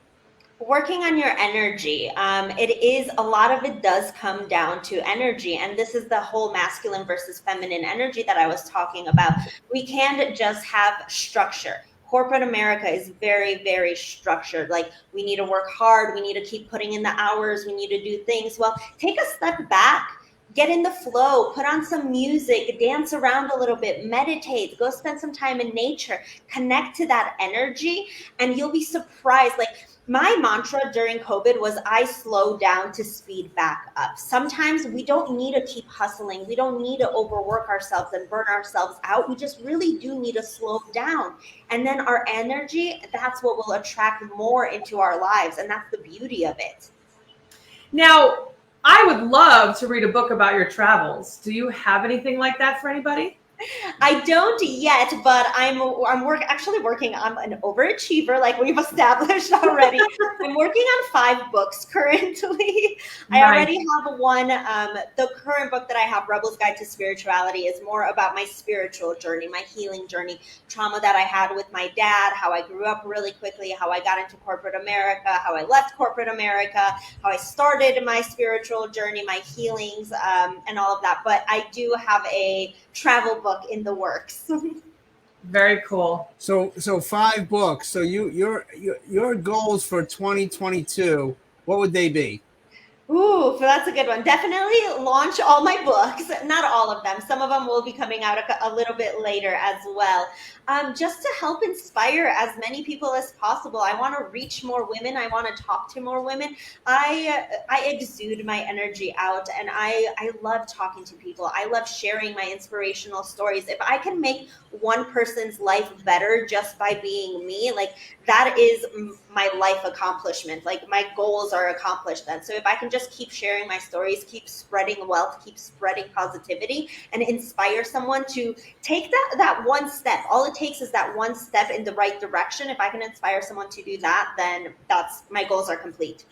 Working on your energy. A lot of it does come down to energy. And this is the whole masculine versus feminine energy that I was talking about. We can't just have structure. Corporate America is very, very structured. Like, we need to work hard. We need to keep putting in the hours. We need to do things. Well, take a step back. Get in the flow, put on some music, dance around a little bit, meditate, go spend some time in nature, connect to that energy, and you'll be surprised. Like, my mantra during COVID was I slow down to speed back up. Sometimes we don't need to keep hustling. We don't need to overwork ourselves and burn ourselves out. We just really do need to slow down. And then our energy, that's what will attract more into our lives. And that's the beauty of it. Now, I would love to read a book about your travels. Do you have anything like that for anybody? I don't yet, but I'm actually working. I'm an overachiever, like we've established already. I'm working on 5 books currently. I already have one. The current book that I have, Rebel's Guide to Spirituality, is more about my spiritual journey, my healing journey, trauma that I had with my dad, how I grew up really quickly, how I got into corporate America, how I left corporate America, how I started my spiritual journey, my healings, and all of that. But I do have a travel book in the works. Very cool. So 5 books. So your goals for 2022, what would they be? Ooh, so that's a good one. Definitely launch all my books. Not all of them. Some of them will be coming out a little bit later as well. Just to help inspire as many people as possible. I want to reach more women. I want to talk to more women. I exude my energy out, and I love talking to people. I love sharing my inspirational stories. If I can make one person's life better just by being me, like, that is my life accomplishment. Like, my goals are accomplished then. So if I can just keep sharing my stories, keep spreading wealth, keep spreading positivity, and inspire someone to take that one step. All it takes is that one step in the right direction. If I can inspire someone to do that, then my goals are complete.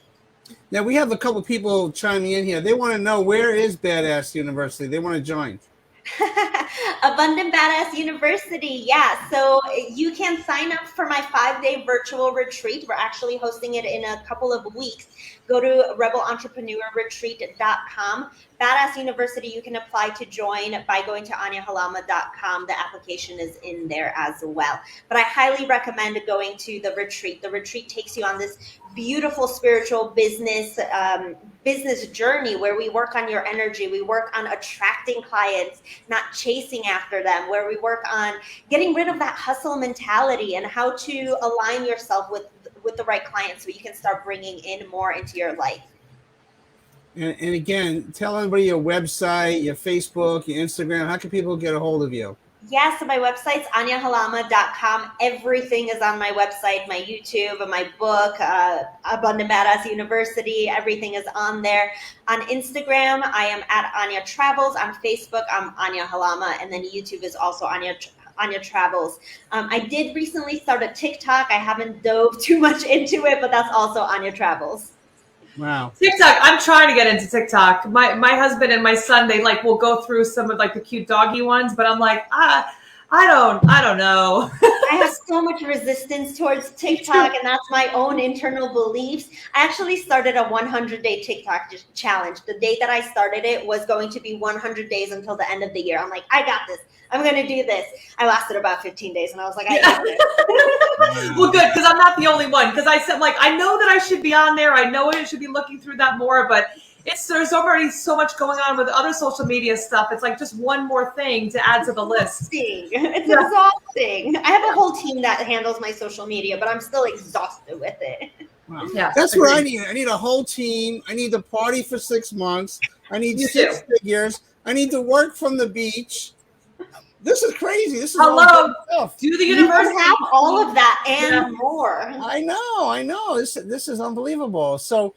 Now, we have a couple people chiming in here. They want to know, where is Badass University? They want to join. Abundant Badass University. Yeah. So you can sign up for my 5-day virtual retreat. We're actually hosting it in a couple of weeks. Go to rebelentrepreneurretreat.com. Badass University, you can apply to join by going to aniahalama.com. The application is in there as well. But I highly recommend going to the retreat. The retreat takes you on this beautiful spiritual business journey where we work on your energy. We work on attracting clients, not chasing after them, where we work on getting rid of that hustle mentality and how to align yourself with the right clients so you can start bringing in more into your life. And again, tell everybody your website, your Facebook, your Instagram. How can people get a hold of you? Yeah, so my website's aniahalama.com. Everything is on my website, my YouTube, my book, Abundant Badass University. Everything is on there. On Instagram, I am at Ania Travels. On Facebook, I'm Ania Halama. And then YouTube is also Ania Travels. I did recently start a TikTok. I haven't dove too much into it, but that's also Ania Travels. Wow. TikTok. I'm trying to get into TikTok. My husband and my son, they will go through some of the cute doggy ones, but I'm like, I don't know. I have so much resistance towards TikTok, and that's my own internal beliefs. I actually started a 100-day TikTok challenge. The day that I started it was going to be 100 days until the end of the year. I'm like, I got this. I'm going to do this. I lasted about 15 days, and I was like, I got this. Well, good, because I'm not the only one. Because I said, I know that I should be on there. I know I should be looking through that more, but there's already so much going on with other social media stuff. It's just one more thing to add to the list. It's exhausting. I have a whole team that handles my social media, but I'm still exhausted with it. Wow. Yeah, that's what I need. I need a whole team. I need to party for 6 months. I need six figures. I need to work from the beach. This is crazy. This is hello. Do the university have all of that and more? I know. This is unbelievable. So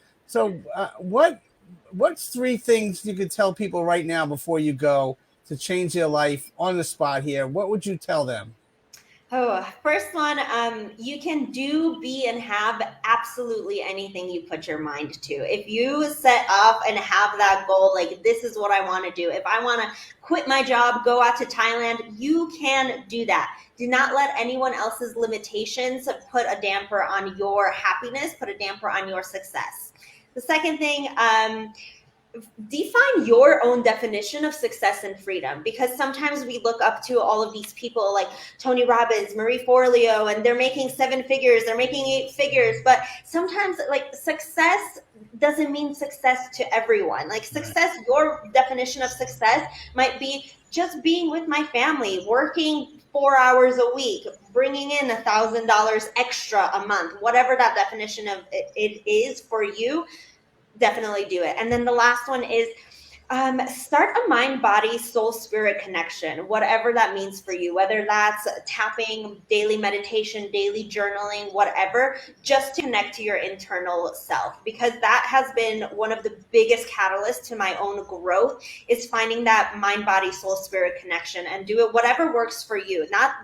what's 3 things you could tell people right now before you go to change their life on the spot here? What would you tell them? Oh, first one, you can do, be, and have absolutely anything you put your mind to. If you set up and have that goal, this is what I want to do. If I want to quit my job, go out to Thailand, you can do that. Do not let anyone else's limitations put a damper on your happiness, put a damper on your success. The second thing, define your own definition of success and freedom, because sometimes we look up to all of these people like Tony Robbins, Marie Forleo, and they're making 7 figures, they're making 8 figures, but sometimes success doesn't mean success to everyone. Success, your definition of success might be just being with my family, working 4 hours a week, bringing in $1,000 extra a month, whatever that definition of it is for you. Definitely do it. And then the last one is start a mind, body, soul, spirit connection, whatever that means for you, whether that's tapping, daily meditation, daily journaling, whatever, just to connect to your internal self, because that has been one of the biggest catalysts to my own growth, is finding that mind, body, soul, spirit connection, and do it whatever works for you. Not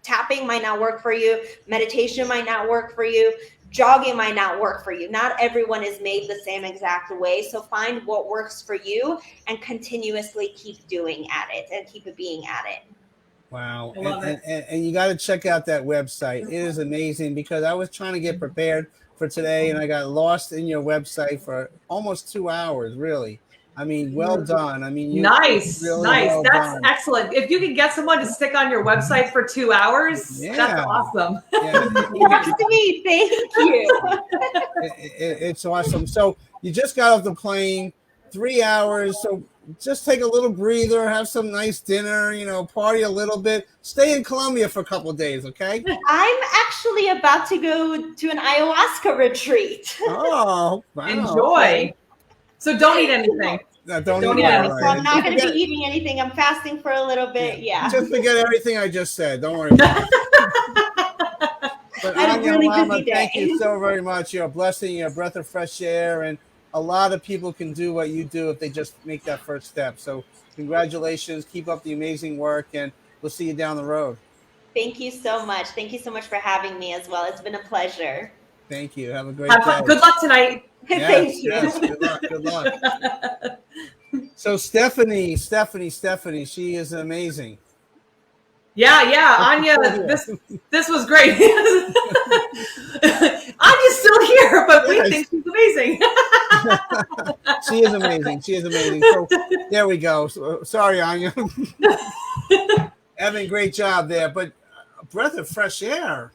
tapping might not work for you. Meditation might not work for you. Jogging might not work for you. Not everyone is made the same exact way. So find what works for you and continuously keep doing at it and keep being at it. Wow. And you got to check out that website. It is amazing, because I was trying to get prepared for today and I got lost in your website for almost 2 hours, really. I mean, well done. I mean, nice. Really Nice. Well that's done. Excellent. If you can get someone to stick on your website for 2 hours, that's awesome. Yeah. That's me. Thank you. It's awesome. So you just got off the plane, 3 hours. So just take a little breather, have some nice dinner, party a little bit. Stay in Colombia for a couple of days, okay? I'm actually about to go to an ayahuasca retreat. Oh, wow. Enjoy. Okay. So don't eat anything. No, don't eat anything. So I'm not going to be eating anything. I'm fasting for a little bit. Yeah. Just forget everything I just said. Don't worry about it. But I had a really Halama, busy day. thank you so very much. You're a blessing. You're a breath of fresh air. And a lot of people can do what you do if they just make that first step. So congratulations. Keep up the amazing work. And we'll see you down the road. Thank you so much. Thank you so much for having me as well. It's been a pleasure. Thank you. Have a great day. Good luck tonight. Yes, Thank you. Yes. Good luck. So Stephanie, she is amazing. Yeah, Ania, this was great. Anya's still here, but we Yes. think she's amazing. She is amazing. She is amazing. So there we go. So, sorry, Anya. Evan, great job there. But a breath of fresh air.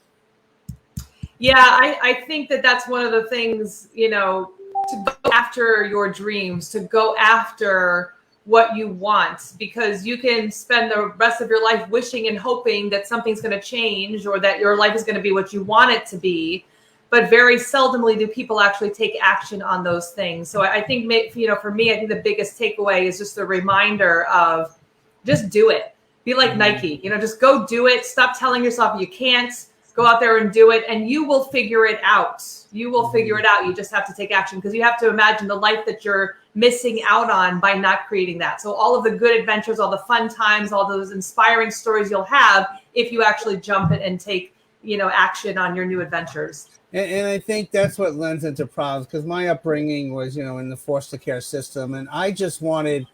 Yeah, I think that that's one of the things, you know, to go after your dreams, to go after what you want, because you can spend the rest of your life wishing and hoping that something's going to change or that your life is going to be what you want it to be. But very seldomly do people actually take action on those things. So I think, you know, for me, I think the biggest takeaway is just the reminder of just do it. Be like Nike, you know, just go do it. Stop telling yourself you can't. Go out there and do it, and you will figure it out. You will figure it out. You just have to take action, because you have to imagine the life that you're missing out on by not creating that. So all of the good adventures, all the fun times, all those inspiring stories you'll have if you actually jump it and take, you know, action on your new adventures. And I think that's what lends into problems, because my upbringing was, you know, in the foster care system, and I just wanted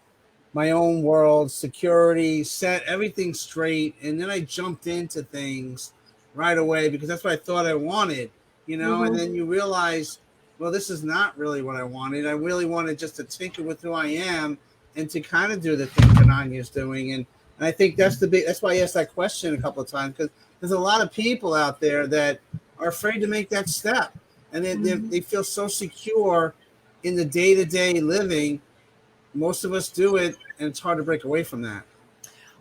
my own world, security, set everything straight, and then I jumped into things right away because that's what I thought I wanted, you know. And then you realize, well, this is not really what I wanted. I really wanted just to tinker with who I am and to kind of do the things that Anya's doing. And I think that's why I asked that question a couple of times, because there's a lot of people out there that are afraid to make that step, and they feel so secure in the day-to-day living. Most of us do it, and it's hard to break away from that.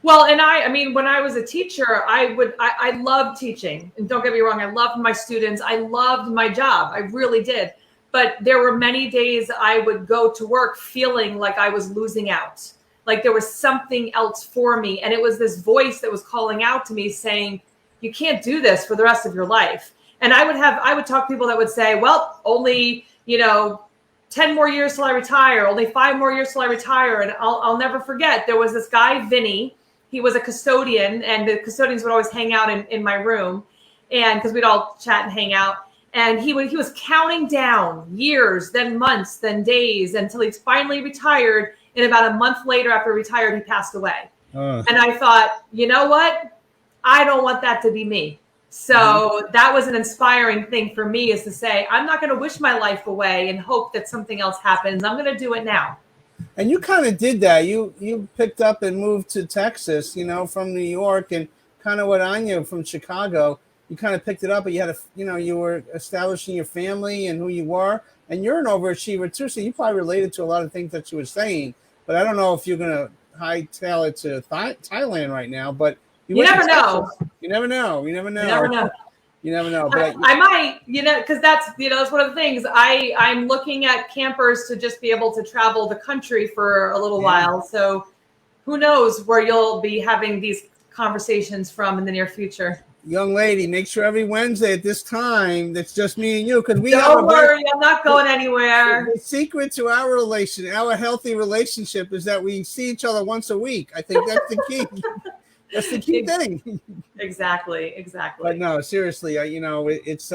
Well, and I mean, when I was a teacher, I loved teaching. And don't get me wrong, I loved my students. I loved my job. I really did. But there were many days I would go to work feeling like I was losing out. Like there was something else for me. And it was this voice that was calling out to me saying, you can't do this for the rest of your life. And I would talk to people that would say, well, only, you know, 10 more years till I retire, only 5 more years till I retire. And I'll never forget, there was this guy, Vinny. He was a custodian, and the custodians would always hang out in my room, and because we'd all chat and hang out. And he was counting down years, then months, then days, until he finally retired. And about a month later, after he retired, he passed away. And I thought, you know what? I don't want that to be me. So that was an inspiring thing for me, is to say, I'm not going to wish my life away and hope that something else happens. I'm going to do it now. And you kind of did that. You picked up and moved to Texas, you know, from New York, and kind of what Anya from Chicago. You kind of picked it up, but you had you were establishing your family and who you were, and you're an overachiever too. So you probably related to a lot of things that you were saying. But I don't know if you're gonna hightail it to Thailand right now. But you never know. You never know. You never know. You never know. You never know. But I might, you know, because that's one of the things. I'm looking at campers to just be able to travel the country for a little while. So who knows where you'll be having these conversations from in the near future. Young lady, make sure every Wednesday at this time that's just me and you, because we don't worry, I'm not going anywhere. The secret to our healthy relationship, is that we see each other once a week. I think that's the key. That's the key thing. Exactly. But no, seriously, you know, it's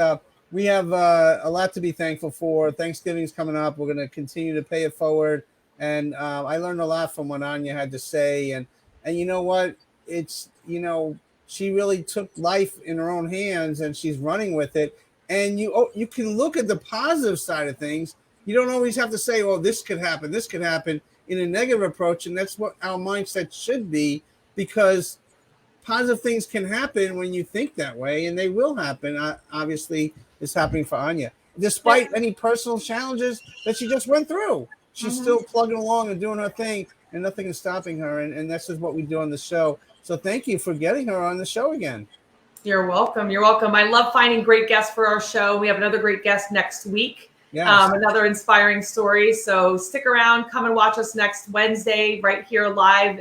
we have a lot to be thankful for. Thanksgiving's coming up. We're going to continue to pay it forward, and I learned a lot from what Anya had to say. And you know what? It's, you know, she really took life in her own hands, and she's running with it. And you can look at the positive side of things. You don't always have to say, "Oh, this could happen in a negative approach," and that's what our mindset should be, because positive things can happen when you think that way, and they will happen. Obviously, it's happening for Anya. Despite any personal challenges that she just went through, she's still plugging along and doing her thing, and nothing is stopping her. And that's just what we do on the show. So thank you for getting her on the show again. You're welcome. I love finding great guests for our show. We have another great guest next week. Yes. Another inspiring story. So stick around. Come and watch us next Wednesday right here live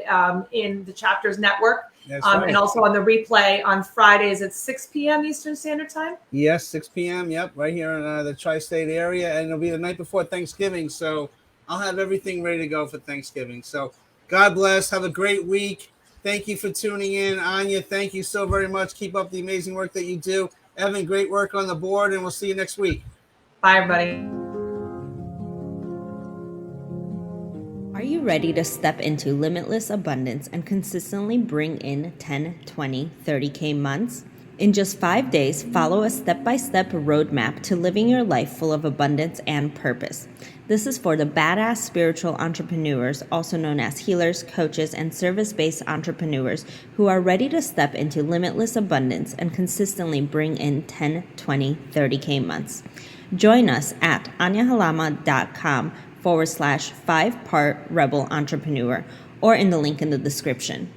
in the Chapters Network. Right. And also on the replay on Fridays at 6 p.m. Eastern Standard Time. Yes, 6 p.m. Yep, right here in the tri-state area. And it'll be the night before Thanksgiving. So I'll have everything ready to go for Thanksgiving. So God bless. Have a great week. Thank you for tuning in. Anya, thank you so very much. Keep up the amazing work that you do. Evan, great work on the board, and we'll see you next week. Bye, everybody. Are you ready to step into limitless abundance and consistently bring in 10, 20, 30K months? In just 5 days, follow a step-by-step roadmap to living your life full of abundance and purpose. This is for the badass spiritual entrepreneurs, also known as healers, coaches, and service-based entrepreneurs who are ready to step into limitless abundance and consistently bring in 10, 20, 30K months. Join us at aniahalama.com/5-part rebel entrepreneur or in the link in the description.